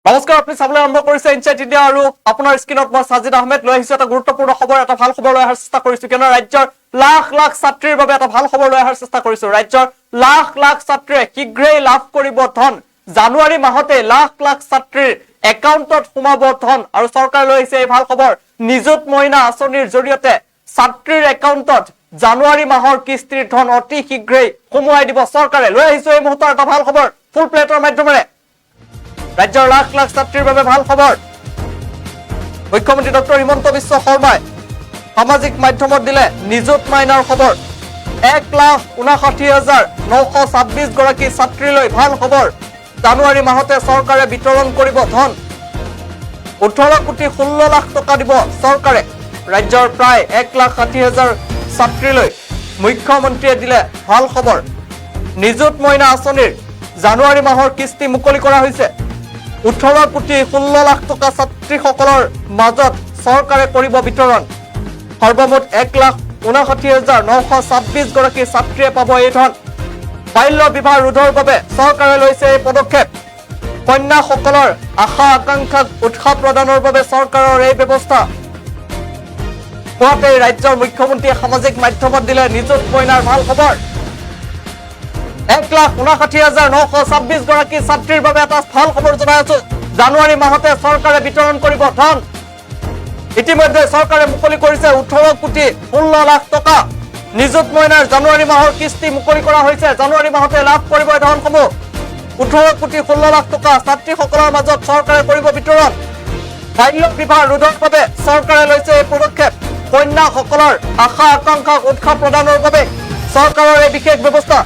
নমস্কাৰ, আপুনি চাবলৈ আৰম্ভ কৰিছে ইনচাইট ইণ্ডিয়া আৰু আপোনাৰ স্ক্ৰীনত মই সাজিদ আহমেদ লৈ আহিছো এটা গুৰুত্বপূৰ্ণ খবৰ, এটা ভাল খবৰ লৈ অহাৰ চেষ্টা কৰিছো। কিয়নো ৰাজ্যৰ লাখ লাখ ছাত্ৰীৰ বাবে এটা ভাল খবৰ লৈ অহাৰ চেষ্টা কৰিছো। ৰাজ্যৰ লাখ লাখ ছাত্ৰীয়ে শীঘ্ৰেই লাভ কৰিব ধন। জানুৱাৰী মাহতে লাখ লাখ ছাত্ৰীৰ একাউণ্টত সোমাব ধন আৰু চৰকাৰে লৈ আহিছে এই ভাল খবৰ। নিযুত মইনা আঁচনিৰ জৰিয়তে ছাত্ৰীৰ একাউণ্টত জানুৱাৰী মাহৰ কিস্তিৰ ধন অতি শীঘ্ৰেই সোমোৱাই দিব চৰকাৰে। লৈ আহিছো এই মুহূৰ্তৰ এটা ভাল খবৰ ফুল প্লেটৰ মাধ্যমেৰে। ৰাজ্যৰ লাখ লাখ ছাত্ৰীৰ বাবে ভাল খবৰ। মুখ্যমন্ত্ৰী ডক্টৰ হিমন্ত বিশ্ব শৰ্মাই সামাজিক মাধ্যমত দিলে নিযুত মাইনাৰ খবৰ। 1,59,926 গৰাকী ছাত্ৰীলৈ ভাল খবৰ। জানুৱাৰী মাহতে চৰকাৰে বিতৰণ কৰিব ধন। 18,16 লাখ টকা দিব চৰকাৰে। ৰাজ্যৰ প্ৰায় 1,60,000 ছাত্ৰীলৈ মুখ্যমন্ত্ৰীয়ে দিলে ভাল খবৰ। নিযুত মইনা আঁচনিৰ জানুৱাৰী মাহৰ কিস্তি মুকলি কৰা হৈছে। 18,16 লাখ টকা ছাত্ৰীসকলৰ মাজত চৰকাৰে কৰিব বিতৰণ। সৰ্বমুঠ 1,59,926 গৰাকী ছাত্ৰীয়ে পাব এই ধন। বাল্য বিবাহ ৰোধৰ বাবে চৰকাৰে লৈছে এই পদক্ষেপ। কন্যাসকলৰ আশা আকাংক্ষাক উৎসাহ প্ৰদানৰ বাবে চৰকাৰৰ এই ব্যৱস্থা। পুৱাতে ৰাজ্যৰ মুখ্যমন্ত্ৰীয়ে সামাজিক মাধ্যমত দিলে নিযুত মইনাৰ ভাল খবৰ। 1,59,926 গৰাকী ছাত্ৰীৰ বাবে এটা ভাল খবৰ জনাই আছো। জানুৱাৰী মাহতে চৰকাৰে বিতৰণ কৰিব ধন। ইতিমধ্যে চৰকাৰে মুকলি কৰিছে 18,16 লাখ টকা। নিযুত মইনাৰ জানুৱাৰী মাহৰ কিস্তি মুকলি কৰা হৈছে। জানুৱাৰী মাহতে লাভ কৰিব এই ধনসমূহ। 18,16 লাখ টকা ছাত্ৰীসকলৰ মাজত চৰকাৰে কৰিব বিতৰণ। বাল্য বিবাহ ৰোধৰ বাবে চৰকাৰে লৈছে এই পদক্ষেপ। কন্যাসকলৰ আশা আকাংক্ষাক উৎসাহ প্ৰদানৰ বাবে চৰকাৰৰ এই বিশেষ ব্যৱস্থা।